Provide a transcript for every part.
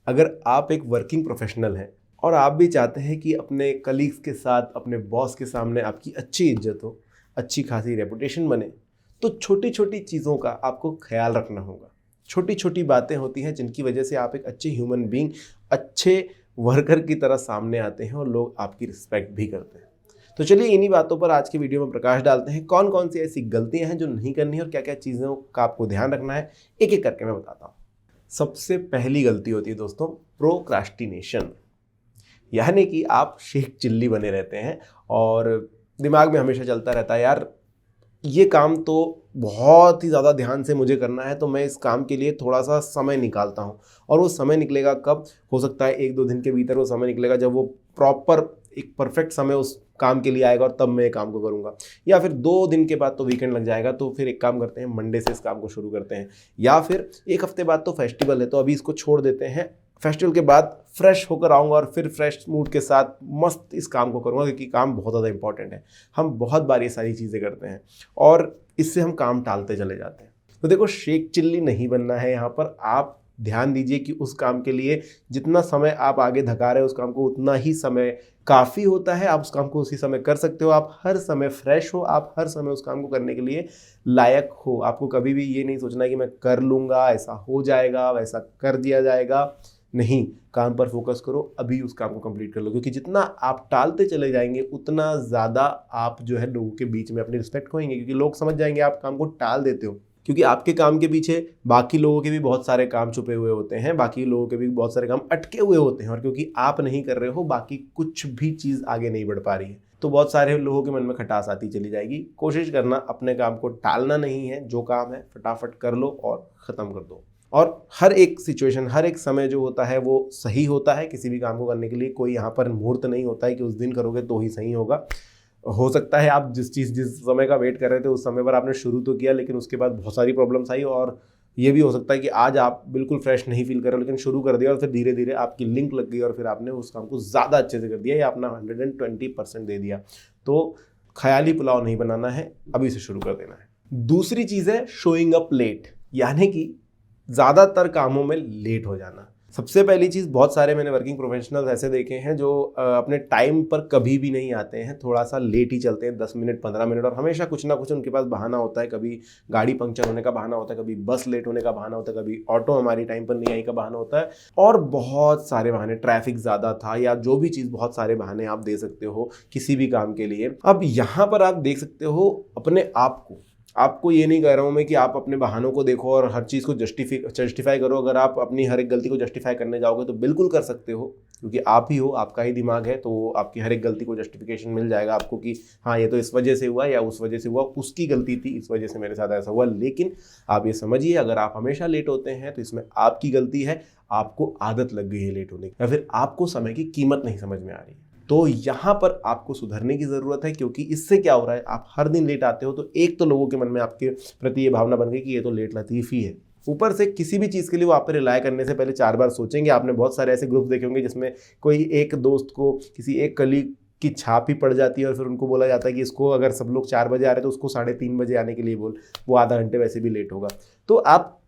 अगर आप एक वर्किंग प्रोफेशनल हैं और आप भी चाहते हैं कि अपने कलीग्स के साथ, अपने बॉस के सामने आपकी अच्छी इज्जत हो, अच्छी खासी रेपुटेशन बने, तो छोटी छोटी चीज़ों का आपको ख्याल रखना होगा। छोटी छोटी बातें होती हैं जिनकी वजह से आप एक अच्छे ह्यूमन बीइंग, अच्छे वर्कर की तरह सामने आते हैं और लोग आपकी रिस्पेक्ट भी करते हैं। तो चलिए इन्हीं बातों पर आज के वीडियो में प्रकाश डालते हैं। कौन कौन सी ऐसी गलतियां हैं जो नहीं करनी है और क्या क्या चीज़ों का आपको ध्यान रखना है, एक एक करके मैं बताता हूँ। सबसे पहली गलती होती है दोस्तों, प्रोक्रास्टिनेशन। यानी कि आप शेख चिल्ली बने रहते हैं और दिमाग में हमेशा चलता रहता है, यार ये काम तो बहुत ही ज़्यादा ध्यान से मुझे करना है, तो मैं इस काम के लिए थोड़ा सा समय निकालता हूँ। और वो समय निकलेगा कब? हो सकता है 1-2 दिन के भीतर वो समय निकलेगा जब वो प्रॉपर एक परफेक्ट समय उस काम के लिए आएगा और तब मैं काम को करूँगा। या फिर 2 दिन के बाद तो वीकेंड लग जाएगा, तो फिर एक काम करते हैं, मंडे से इस काम को शुरू करते हैं। या फिर 1 हफ्ते बाद तो फेस्टिवल है, तो अभी इसको छोड़ देते हैं, फेस्टिवल के बाद फ्रेश होकर आऊँगा और फिर फ्रेश मूड के साथ मस्त इस काम को करूँगा, क्योंकि काम बहुत ज़्यादा इंपॉर्टेंट है। हम बहुत बार ये सारी चीज़ें करते हैं और इससे हम काम टालते चले जाते हैं। तो देखो, शेख चिल्ली नहीं बनना है यहाँ पर। आप ध्यान दीजिए कि उस काम के लिए जितना समय आप आगे धका रहे हो उस काम को, उतना ही समय काफ़ी होता है। आप उस काम को उसी समय कर सकते हो। आप हर समय फ्रेश हो, आप हर समय उस काम को करने के लिए लायक हो। आपको कभी भी ये नहीं सोचना है कि मैं कर लूँगा, ऐसा हो जाएगा, वैसा कर दिया जाएगा। नहीं, काम पर फोकस करो, अभी उस काम को कंप्लीट कर लो, क्योंकि जितना आप टालते चले जाएंगे उतना ज़्यादा आप जो है लोगों के बीच में अपनी रिस्पेक्ट खोएंगे, क्योंकि लोग समझ जाएंगे आप काम को टाल देते हो। क्योंकि आपके काम के पीछे बाकी लोगों के भी बहुत सारे काम छुपे हुए होते हैं, बाकी लोगों के भी बहुत सारे काम अटके हुए होते हैं, और क्योंकि आप नहीं कर रहे हो, बाकी कुछ भी चीज़ आगे नहीं बढ़ पा रही है, तो बहुत सारे लोगों के मन में खटास आती चली जाएगी। कोशिश करना अपने काम को टालना नहीं है, जो काम है फटाफट कर लो और ख़त्म कर दो। और हर एक सिचुएशन, हर एक समय जो होता है वो सही होता है किसी भी काम को करने के लिए। कोई यहाँ पर मुहूर्त नहीं होता है कि उस दिन करोगे तो ही सही होगा। हो सकता है आप जिस समय का वेट कर रहे थे उस समय पर आपने शुरू तो किया, लेकिन उसके बाद बहुत सारी प्रॉब्लम्स आई, और ये भी हो सकता है कि आज आप बिल्कुल फ्रेश नहीं फील कर रहे हो, लेकिन शुरू कर दिया और फिर धीरे धीरे आपकी लिंक लग गई और फिर आपने उस काम को ज़्यादा अच्छे से कर दिया या अपना 120% दे दिया। तो ख्याली पुलाव नहीं बनाना है, अभी से शुरू कर देना है। दूसरी चीज़ है शोइंग अप लेट, यानी कि ज़्यादातर कामों में लेट हो जाना। सबसे पहली चीज़, बहुत सारे मैंने वर्किंग प्रोफेशनल्स ऐसे देखे हैं जो अपने टाइम पर कभी भी नहीं आते हैं, थोड़ा सा लेट ही चलते हैं, 10 मिनट 15 मिनट, और हमेशा कुछ ना कुछ उनके पास बहाना होता है। कभी गाड़ी पंक्चर होने का बहाना होता है, कभी बस लेट होने का बहाना होता है, कभी ऑटो हमारी टाइम पर नहीं आई का बहाना होता है, और बहुत सारे बहाने, ट्रैफिक ज़्यादा था या जो भी चीज़, बहुत सारे बहाने आप दे सकते हो किसी भी काम के लिए। अब यहाँ पर आप देख सकते हो अपने आप को। आपको ये नहीं कह रहा हूँ मैं कि आप अपने बहानों को देखो और हर चीज़ को जस्टिफाई करो। अगर आप अपनी हर एक गलती को जस्टिफाई करने जाओगे तो बिल्कुल कर सकते हो, क्योंकि आप ही हो, आपका ही दिमाग है, तो आपकी हर एक गलती को जस्टिफिकेशन मिल जाएगा आपको कि हाँ ये तो इस वजह से हुआ या उस वजह से हुआ, उसकी गलती थी, इस वजह से मेरे साथ ऐसा हुआ। लेकिन आप ये समझिए, अगर आप हमेशा लेट होते हैं तो इसमें आपकी गलती है, आपको आदत लग गई है लेट होने की, या फिर आपको समय की कीमत नहीं समझ में आ रही है। तो यहाँ पर आपको सुधरने की ज़रूरत है, क्योंकि इससे क्या हो रहा है, आप हर दिन लेट आते हो तो एक तो लोगों के मन में आपके प्रति ये भावना बन गई कि ये तो लेट लतीफ़ ही है। ऊपर से किसी भी चीज़ के लिए वो आप पे रिलाय करने से पहले 4 बार सोचेंगे। आपने बहुत सारे ऐसे ग्रुप देखे होंगे जिसमें कोई एक दोस्त को किसी एक कलीग की छाप ही पड़ जाती है और फिर उनको बोला जाता है कि इसको अगर सब लोग 4 बजे आ रहे हैं तो उसको 3:30 बजे आने के लिए बोल, वो आधा घंटे वैसे भी लेट होगा। तो आप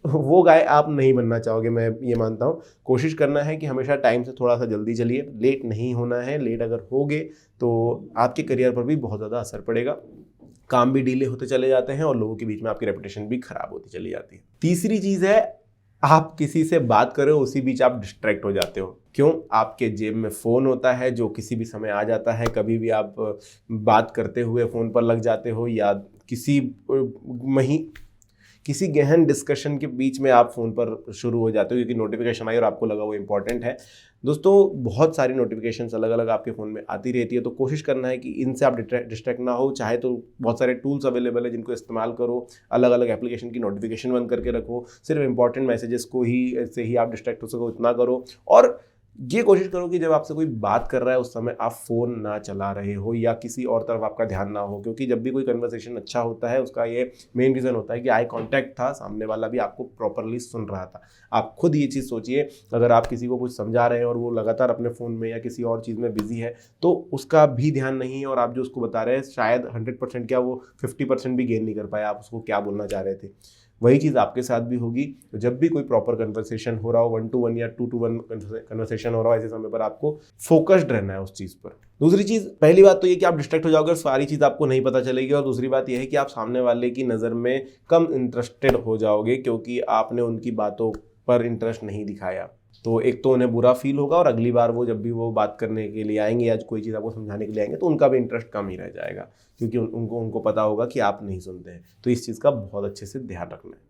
वो गाय आप नहीं बनना चाहोगे, मैं ये मानता हूँ। कोशिश करना है कि हमेशा टाइम से थोड़ा सा जल्दी चलिए, लेट नहीं होना है। लेट अगर होगे तो आपके करियर पर भी बहुत ज़्यादा असर पड़ेगा, काम भी डिले होते चले जाते हैं और लोगों के बीच में आपकी रेपुटेशन भी खराब होती चली जाती है। तीसरी चीज़ है, आप किसी से बात कर रहे हो, उसी बीच आप डिस्ट्रैक्ट हो जाते हो। क्यों? आपके जेब में फ़ोन होता है जो किसी भी समय आ जाता है। कभी भी आप बात करते हुए फ़ोन पर लग जाते हो, या किसी गहन डिस्कशन के बीच में आप फ़ोन पर शुरू हो जाते हो क्योंकि नोटिफिकेशन आई और आपको लगा वो इंपॉर्टेंट है। दोस्तों, बहुत सारी नोटिफिकेशंस अलग अलग आपके फ़ोन में आती रहती है, तो कोशिश करना है कि इनसे आप डिस्ट्रैक्ट ना हो। चाहे तो बहुत सारे टूल्स अवेलेबल है जिनको इस्तेमाल करो, अलग अलग एप्लीकेशन की नोटिफिकेशन बंद करके रखो, सिर्फ इंपॉर्टेंट मैसेजेस को ही से ही आप डिस्ट्रैक्ट हो सको इतना करो। और ये कोशिश करो कि जब आपसे कोई बात कर रहा है उस समय आप फ़ोन ना चला रहे हो या किसी और तरफ आपका ध्यान ना हो, क्योंकि जब भी कोई कन्वर्सेशन अच्छा होता है उसका ये मेन रीज़न होता है कि आई कांटेक्ट था, सामने वाला भी आपको प्रॉपरली सुन रहा था। आप खुद ये चीज़ सोचिए, अगर आप किसी को कुछ समझा रहे हैं और वो लगातार अपने फ़ोन में या किसी और चीज़ में बिजी है तो उसका भी ध्यान नहीं है, और आप जो उसको बता रहे हैं शायद 100% क्या वो 50% भी गेन नहीं कर पाए आप उसको क्या बोलना चाह रहे थे। वही चीज़ आपके साथ भी होगी। तो जब भी कोई प्रॉपर कन्वर्सेशन हो रहा हो, 1-to-1 या 2-to-1 कन्वर्सेशन हो रहा हो, ऐसे समय पर आपको फोकस्ड रहना है उस चीज़ पर। दूसरी चीज़, पहली बात तो ये कि आप डिस्ट्रैक्ट हो जाओगे और सारी चीज़ आपको नहीं पता चलेगी, और दूसरी बात ये है कि आप सामने वाले की नज़र में कम इंटरेस्टेड हो जाओगे क्योंकि आपने उनकी बातों पर इंटरेस्ट नहीं दिखाया। तो एक तो उन्हें बुरा फील होगा, और अगली बार वो जब भी वो बात करने के लिए आएंगे या कोई चीज़ आपको समझाने के लिए आएंगे तो उनका भी इंटरेस्ट कम ही रह जाएगा, क्योंकि उनको पता होगा कि आप नहीं सुनते हैं। तो इस चीज़ का बहुत अच्छे से ध्यान रखना है।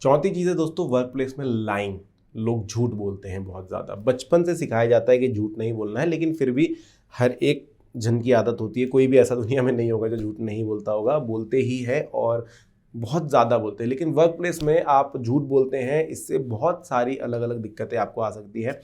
चौथी चीज़ है दोस्तों, वर्क प्लेस में लाइंग। लोग झूठ बोलते हैं बहुत ज़्यादा। बचपन से सिखाया जाता है कि झूठ नहीं बोलना है, लेकिन फिर भी हर एक जन की आदत होती है। कोई भी ऐसा दुनिया में नहीं होगा जो झूठ नहीं बोलता होगा, बोलते ही है और बहुत ज़्यादा बोलते हैं। लेकिन वर्क प्लेस में आप झूठ बोलते हैं, इससे बहुत सारी अलग अलग दिक्कतें आपको आ सकती है।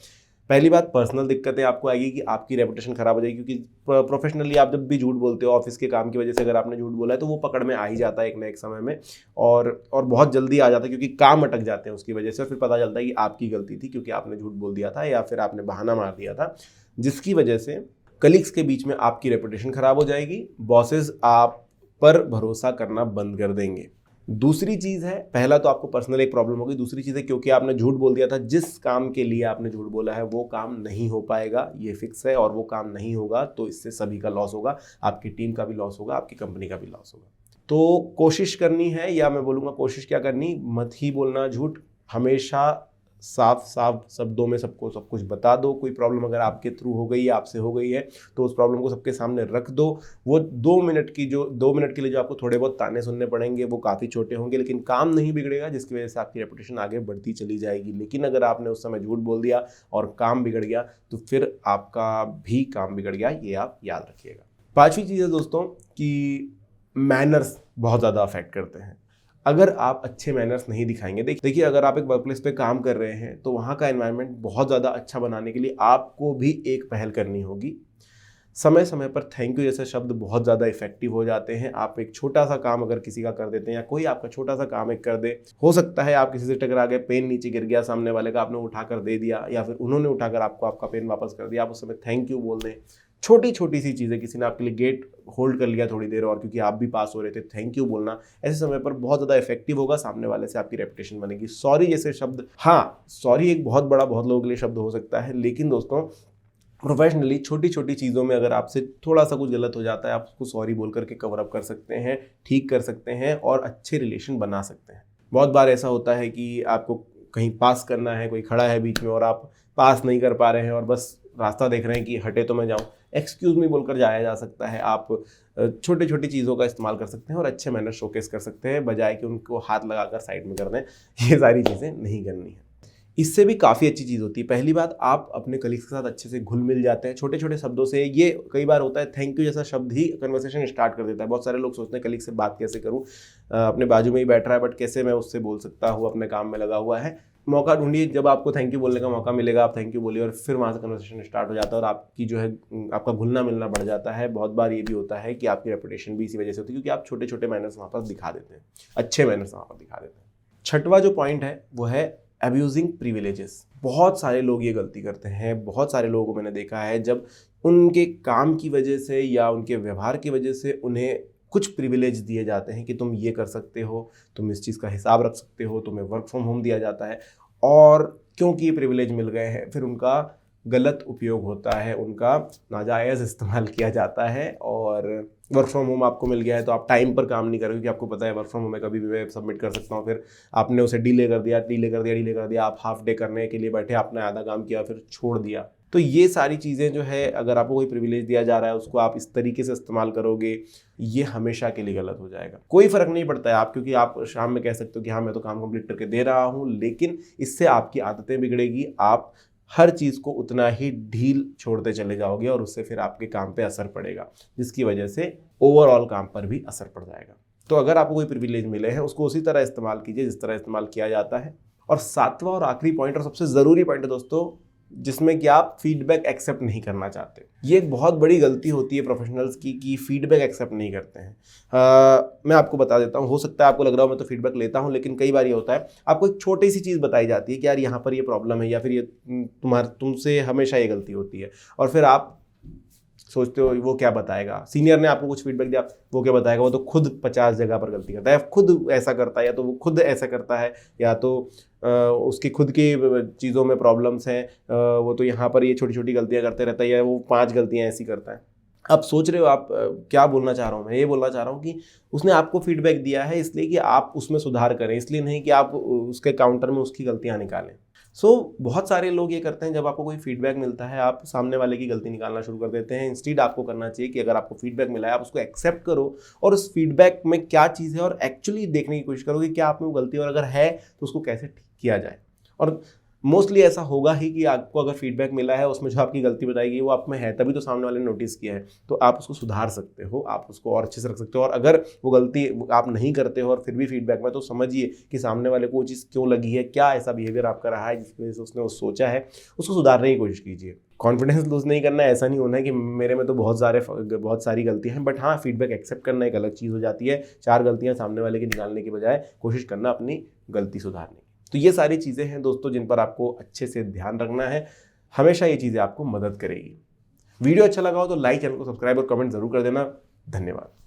पहली बात, पर्सनल दिक्कतें आपको आएगी कि आपकी रेपुटेशन खराब हो जाएगी, क्योंकि प्रोफेशनली आप जब भी झूठ बोलते हो ऑफिस के काम की वजह से, अगर आपने झूठ बोला है तो वो पकड़ में आ ही जाता है एक ना एक समय में, और बहुत जल्दी आ जाता है, क्योंकि काम अटक जाते हैं उसकी वजह से, और फिर पता चलता है कि आपकी गलती थी क्योंकि आपने झूठ बोल दिया था या फिर आपने बहाना मार दिया था, जिसकी वजह से कलीग्स के बीच में आपकी रेपुटेशन खराब हो जाएगी। बॉसेस आप पर भरोसा करना बंद कर देंगे। दूसरी चीज़ है, पहला तो आपको पर्सनल एक प्रॉब्लम होगी, दूसरी चीज़ है क्योंकि आपने झूठ बोल दिया था, जिस काम के लिए आपने झूठ बोला है वो काम नहीं हो पाएगा, ये फिक्स है, और वो काम नहीं होगा तो इससे सभी का लॉस होगा, आपकी टीम का भी लॉस होगा, आपकी कंपनी का भी लॉस होगा। तो कोशिश करनी है, या मैं बोलूँगा कोशिश क्या करनी, मत ही बोलना झूठ। हमेशा साफ साफ शब्दों में सबको सब कुछ बता दो। कोई प्रॉब्लम अगर आपके थ्रू हो गई है, आपसे हो गई है, तो उस प्रॉब्लम को सबके सामने रख दो। वो 2 मिनट के लिए जो आपको थोड़े बहुत ताने सुनने पड़ेंगे वो काफ़ी छोटे होंगे, लेकिन काम नहीं बिगड़ेगा, जिसकी वजह से आपकी रेपुटेशन आगे बढ़ती चली जाएगी। लेकिन अगर आपने उस समय झूठ बोल दिया और काम बिगड़ गया तो फिर आपका भी काम बिगड़ गया, ये आप याद रखिएगा। 5वीं चीज़ है दोस्तों कि मैनर्स बहुत ज़्यादा अफेक्ट करते हैं। अगर आप अच्छे मैनर्स नहीं दिखाएंगे, देखिए अगर आप एक वर्क प्लेस पे काम कर रहे हैं तो वहाँ का एनवायरनमेंट बहुत ज़्यादा अच्छा बनाने के लिए आपको भी एक पहल करनी होगी। समय समय पर थैंक यू जैसे शब्द बहुत ज़्यादा इफेक्टिव हो जाते हैं। आप एक छोटा सा काम अगर किसी का कर देते हैं, या कोई आपका छोटा सा काम एक कर दे, हो सकता है आप किसी से टकरा गए, पेन नीचे गिर गया सामने वाले का, आपने उठाकर दे दिया, या फिर उन्होंने उठाकर आपको आपका पेन वापस कर दिया, आप उस समय थैंक यू बोल दें। छोटी छोटी सी चीज़ें, किसी ने आपके लिए गेट होल्ड कर लिया थोड़ी देर और क्योंकि आप भी पास हो रहे थे, थैंक यू बोलना ऐसे समय पर बहुत ज़्यादा इफेक्टिव होगा, सामने वाले से आपकी रेपुटेशन बनेगी। सॉरी जैसे शब्द, हाँ सॉरी एक बहुत लोगों के लिए शब्द हो सकता है, लेकिन दोस्तों प्रोफेशनली छोटी छोटी चीज़ों में अगर आपसे थोड़ा सा कुछ गलत हो जाता है, आप उसको सॉरी बोल करके कवर अप कर सकते हैं, ठीक कर सकते हैं और अच्छे रिलेशन बना सकते हैं। बहुत बार ऐसा होता है कि आपको कहीं पास करना है, कोई खड़ा है बीच में और आप पास नहीं कर पा रहे हैं और बस रास्ता देख रहे हैं कि हटे तो मैं जाऊं, एक्सक्यूज़ मी बोलकर जाया जा सकता है। आप छोटी छोटी चीज़ों का इस्तेमाल कर सकते हैं और अच्छे मैनर शोकेस कर सकते हैं, बजाय कि उनको हाथ लगाकर साइड में कर दें। ये सारी चीज़ें नहीं करनी है। इससे भी काफ़ी अच्छी चीज़ होती है। पहली बात, आप अपने कलीग्स के साथ अच्छे से घुल मिल जाते हैं छोटे छोटे शब्दों से। ये कई बार होता है थैंक यू जैसा शब्द ही कन्वर्सेशन स्टार्ट कर देता है। बहुत सारे लोग सोचते हैं कलीग से बात कैसे करूं, अपने बाजू में ही बैठ रहा है बट कैसे मैं उससे बोल सकता हूं, अपने काम में लगा हुआ है। मौका ढूंढिए, जब आपको थैंक यू बोलने का मौका मिलेगा आप थैंक यू बोलिए और फिर वहाँ से कन्वर्सेशन स्टार्ट हो जाता है और आपकी जो है आपका घुलना मिलना बढ़ जाता है। बहुत बार ये भी होता है कि आपकी रेपुटेशन भी इसी वजह से होती है क्योंकि आप छोटे छोटे मैनर्स वहाँ पर दिखा देते हैं, अच्छे मैनर्स वहाँ पर दिखा देते हैं। छठवां जो पॉइंट है वो है अब्यूजिंग प्रिविलेजेस। बहुत सारे लोग ये गलती करते हैं। बहुत सारे लोगों को मैंने देखा है जब उनके काम की वजह से या उनके व्यवहार की वजह से उन्हें कुछ प्रिविलेज दिए जाते हैं कि तुम ये कर सकते हो, तुम इस चीज़ का हिसाब रख सकते हो, तुम्हें वर्क फ्रॉम होम दिया जाता है, और क्योंकि ये प्रिविलेज मिल गए हैं फिर उनका गलत उपयोग होता है, उनका नाजायज़ इस्तेमाल किया जाता है। और वर्क फ्रॉम होम आपको मिल गया है तो आप टाइम पर काम नहीं करोगे क्योंकि आपको पता है वर्क फ्रॉम होम में कभी भी मैं सबमिट कर सकता हूँ। फिर आपने उसे डिले कर दिया, आप हाफ डे करने के लिए बैठे, आपने आधा काम किया फिर छोड़ दिया। तो ये सारी चीज़ें जो है, अगर आपको कोई प्रिविलेज दिया जा रहा है उसको आप इस तरीके से इस्तेमाल करोगे, ये हमेशा के लिए गलत हो जाएगा। कोई फ़र्क नहीं पड़ता है आप, क्योंकि आप शाम में कह सकते हो कि हाँ मैं तो काम कंप्लीट करके दे रहा हूँ, लेकिन इससे आपकी आदतें बिगड़ेगी। आप हर चीज़ को उतना ही ढील छोड़ते चले जाओगे और उससे फिर आपके काम पे असर पड़ेगा, जिसकी वजह से ओवरऑल काम पर भी असर पड़ जाएगा। तो अगर आपको कोई प्रिविलेज मिले हैं उसको उसी तरह इस्तेमाल कीजिए जिस तरह इस्तेमाल किया जाता है। और 7वां और आखिरी पॉइंट और सबसे ज़रूरी पॉइंट है दोस्तों, जिसमें कि आप फीडबैक एक्सेप्ट नहीं करना चाहते। ये एक बहुत बड़ी गलती होती है प्रोफेशनल्स की कि फीडबैक एक्सेप्ट नहीं करते हैं। मैं आपको बता देता हूँ, हो सकता है आपको लग रहा हो मैं तो फीडबैक लेता हूँ, लेकिन कई बार ये होता है आपको एक छोटी सी चीज़ बताई जाती है कि यार यहाँ पर ये प्रॉब्लम है या फिर ये तुमसे हमेशा ये गलती होती है, और फिर आप सोचते हो वो क्या बताएगा, सीनियर ने आपको कुछ फीडबैक दिया वो क्या बताएगा, वो तो खुद 50 जगह पर गलती करता है, खुद ऐसा करता है, या तो वो खुद ऐसा करता है, या तो उसकी खुद की चीज़ों में प्रॉब्लम्स हैं, वो तो यहाँ पर ये छोटी छोटी गलतियाँ करते रहता है, या वो 5 गलतियाँ ऐसी करता है। अब सोच रहे हो आप क्या बोलना चाह रहा हूँ मैं, ये बोलना चाह रहा हूँ कि उसने आपको फीडबैक दिया है इसलिए कि आप उसमें सुधार करें, इसलिए नहीं कि आप उसके काउंटर में उसकी गलतियाँ निकालें। बहुत सारे लोग ये करते हैं, जब आपको कोई फीडबैक मिलता है आप सामने वाले की गलती निकालना शुरू कर देते हैं। इंस्टीड आपको करना चाहिए कि अगर आपको फीडबैक मिला है आप उसको एक्सेप्ट करो और उस फीडबैक में क्या चीज़ है और एक्चुअली देखने की कोशिश करो कि क्या आप में वो गलती है, और अगर है तो उसको कैसे ठीक किया जाए। और मोस्टली ऐसा होगा ही कि आपको अगर फीडबैक मिला है उसमें जो आपकी गलती बताएगी वो आप में है, तभी तो सामने वाले ने नोटिस किया है, तो आप उसको सुधार सकते हो, आप उसको और अच्छे से रख सकते हो। और अगर वो गलती आप नहीं करते हो और फिर भी फीडबैक में, तो समझिए कि सामने वाले को वो चीज़ क्यों लगी है, क्या ऐसा बिहेवियर आपका रहा है जिसकी वजह से उसने वो सोचा है, उसको सुधारने की कोशिश कीजिए। कॉन्फिडेंस लूज नहीं करना है, ऐसा नहीं होना है कि मेरे में तो बहुत सारी गलतियां हैं, बट हाँ फीडबैक एक्सेप्ट करना एक अलग चीज़ हो जाती है। 4 गलतियां सामने वाले की निकालने के बजाय कोशिश करना अपनी गलती सुधारने की। तो ये सारी चीज़ें हैं दोस्तों जिन पर आपको अच्छे से ध्यान रखना है, हमेशा ये चीज़ें आपको मदद करेगी। वीडियो अच्छा लगा हो तो लाइक, चैनल को सब्सक्राइब और कमेंट जरूर कर देना। धन्यवाद।